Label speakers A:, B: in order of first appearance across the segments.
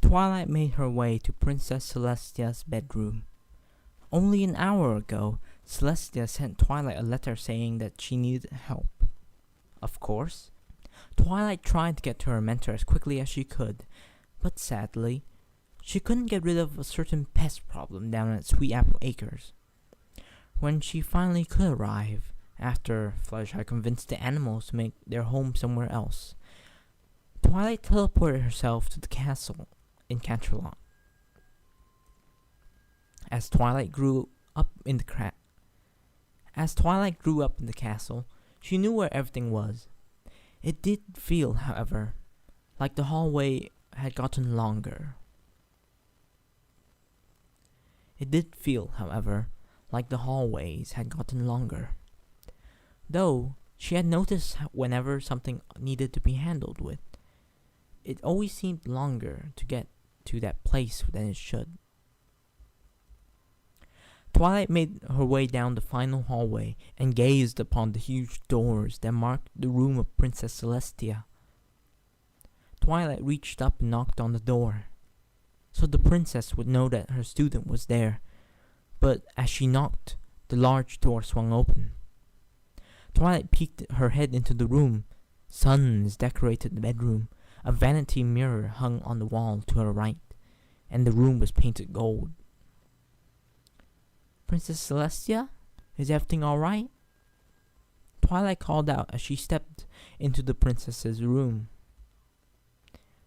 A: Twilight made her way to Princess Celestia's bedroom. Only an hour ago, Celestia sent Twilight a letter saying that she needed help. Of course, Twilight tried to get to her mentor as quickly as she could, but sadly, she couldn't get rid of a certain pest problem down at Sweet Apple Acres. When she finally could arrive, after Fluttershy convinced the animals to make their home somewhere else, Twilight teleported herself to the castle in Canterlot. As Twilight grew up in the castle, she knew where everything was. It did feel, however, like the hallway had gotten longer. Though she had noticed whenever something needed to be handled with, it always seemed longer to get to that place than it should. Twilight made her way down the final hallway and gazed upon the huge doors that marked the room of Princess Celestia. Twilight reached up and knocked on the door, so the princess would know that her student was there, but as she knocked, the large door swung open. Twilight peeked her head into the room. Suns decorated the bedroom. A vanity mirror hung on the wall to her right, and the room was painted gold. "Princess Celestia, is everything alright?" Twilight called out as she stepped into the princess's room.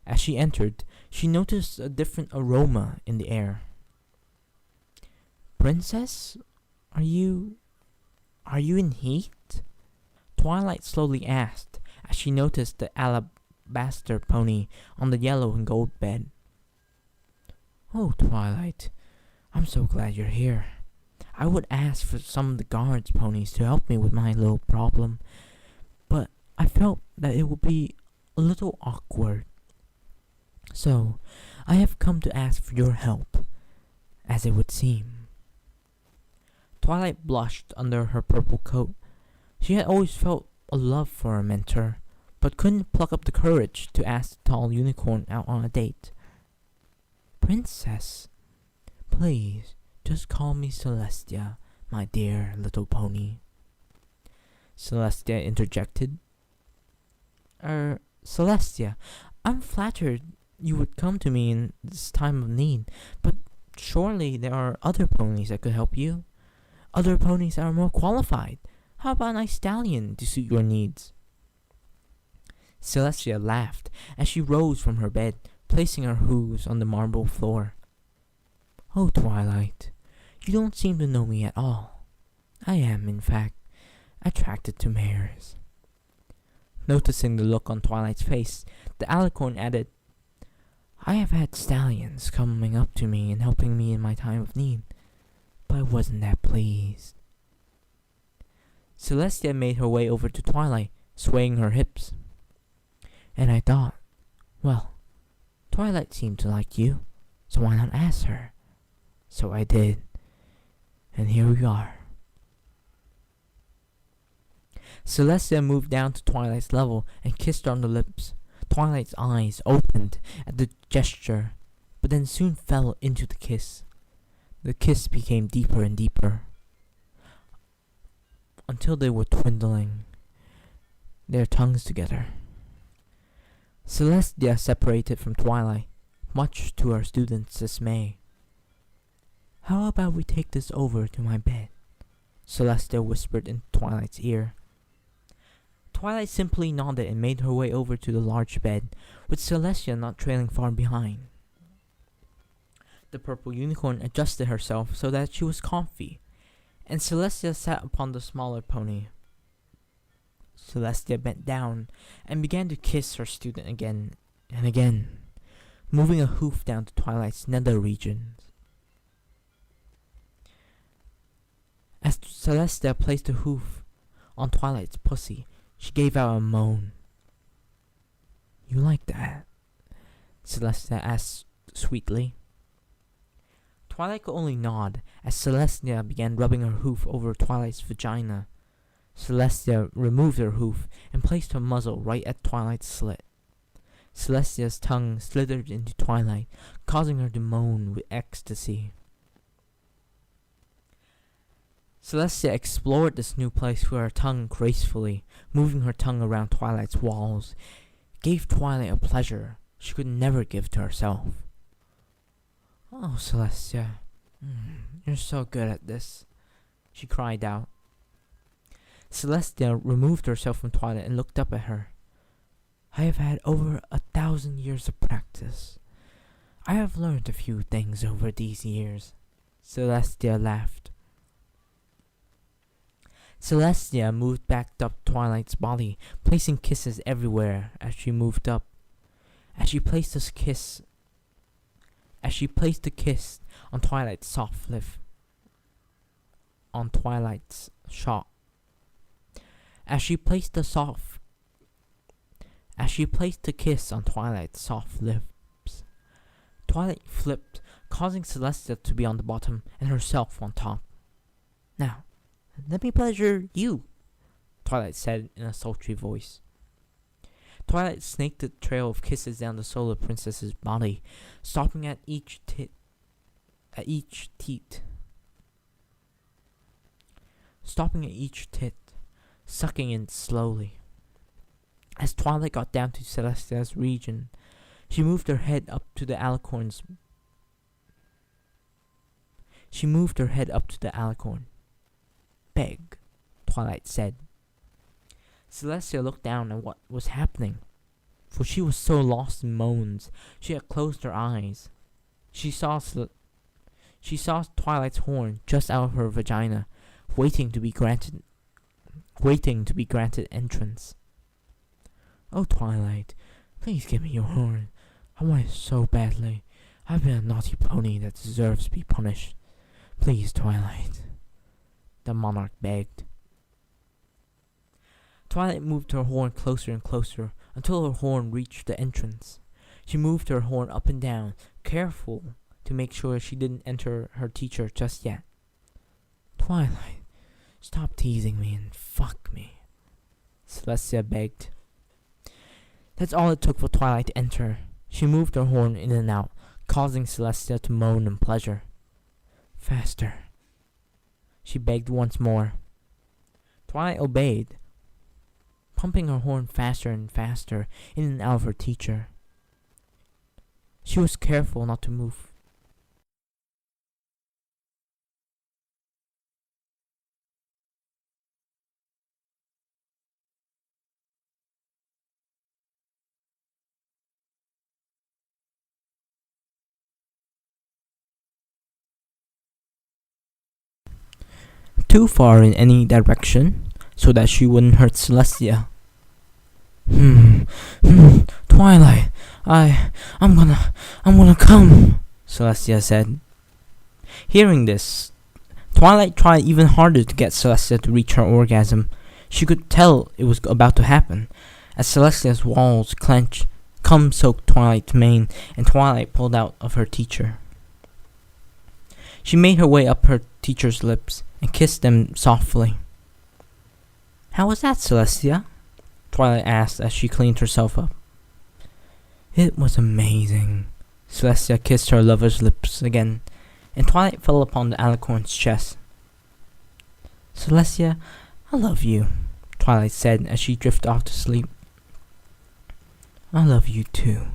A: As she entered, she noticed a different aroma in the air. "Princess, are you in heat?" Twilight slowly asked as she noticed the alabaster pony on the yellow and gold bed. "Oh, Twilight, I'm so glad you're here. I would ask for some of the guards' ponies to help me with my little problem, but I felt that it would be a little awkward. So, I have come to ask for your help, as it would seem." Twilight blushed under her purple coat. She had always felt a love for her mentor, but couldn't pluck up the courage to ask the tall unicorn out on a date. "Princess, please, just call me Celestia, my dear little pony." Celestia interjected. Celestia, I'm flattered you would come to me in this time of need, but surely there are other ponies that could help you. Other ponies that are more qualified. How about a nice stallion to suit your needs?" Celestia laughed as she rose from her bed, placing her hooves on the marble floor. "Oh, Twilight, you don't seem to know me at all. I am, in fact, attracted to mares." Noticing the look on Twilight's face, the alicorn added, "I have had stallions coming up to me and helping me in my time of need, but I wasn't that pleased." Celestia made her way over to Twilight, swaying her hips. "And I thought, well, Twilight seemed to like you, so why not ask her? So I did, and here we are." Celestia moved down to Twilight's level and kissed her on the lips. Twilight's eyes opened at the gesture, but then soon fell into the kiss. The kiss became deeper and deeper, until they were twiddling their tongues together. Celestia separated from Twilight, much to her students' dismay. "How about we take this over to my bed?" Celestia whispered in Twilight's ear. Twilight simply nodded and made her way over to the large bed, with Celestia not trailing far behind. The purple unicorn adjusted herself so that she was comfy, and Celestia sat upon the smaller pony. Celestia bent down and began to kiss her student again and again, moving a hoof down to Twilight's nether regions. As Celestia placed a hoof on Twilight's pussy, she gave out a moan. "You like that?" Celestia asked sweetly. Twilight could only nod as Celestia began rubbing her hoof over Twilight's vagina. Celestia removed her hoof and placed her muzzle right at Twilight's slit. Celestia's tongue slithered into Twilight, causing her to moan with ecstasy. Celestia explored this new place with her tongue gracefully, moving her tongue around Twilight's walls. It gave Twilight a pleasure she could never give to herself. "Oh, Celestia, you're so good at this," she cried out. Celestia removed herself from Twilight and looked up at her. "I have had over 1,000 years of practice. I have learned a few things over these years." Celestia laughed. Celestia moved back up Twilight's body, placing kisses everywhere as she moved up. As she placed the kiss on Twilight's soft lip, As she placed the kiss on Twilight's soft lips, Twilight flipped, causing Celestia to be on the bottom and herself on top. "Now, let me pleasure you," Twilight said in a sultry voice. Twilight snaked a trail of kisses down the Solar Princess's body, stopping at each teat, sucking in slowly. As Twilight got down to Celestia's region, she moved her head up to the alicorn. "Beg," Twilight said. Celestia looked down at what was happening, for she was so lost in moans she had closed her eyes. She saw Twilight's horn just out of her vagina, waiting to be granted entrance. "Oh, Twilight, please give me your horn. I want it so badly. I've been a naughty pony that deserves to be punished. Please, Twilight," the monarch begged. Twilight moved her horn closer and closer until her horn reached the entrance. She moved her horn up and down, careful to make sure she didn't enter her teacher just yet. "Twilight, stop teasing me and fuck me," Celestia begged. That's all it took for Twilight to enter. She moved her horn in and out, causing Celestia to moan in pleasure. "Faster," she begged once more. Twilight obeyed, pumping her horn faster and faster in and out of her teacher. She was careful not to move. Too far in any direction, so that she wouldn't hurt Celestia. Twilight, I'm gonna come," Celestia said. Hearing this, Twilight tried even harder to get Celestia to reach her orgasm. She could tell it was about to happen, as Celestia's walls clenched, cum soaked Twilight's mane, and Twilight pulled out of her teacher. She made her way up her teacher's lips and kissed them softly. "How was that, Celestia?" Twilight asked as she cleaned herself up. "It was amazing." Celestia kissed her lover's lips again, and Twilight fell upon the alicorn's chest. "Celestia, I love you," Twilight said as she drifted off to sleep. "I love you too."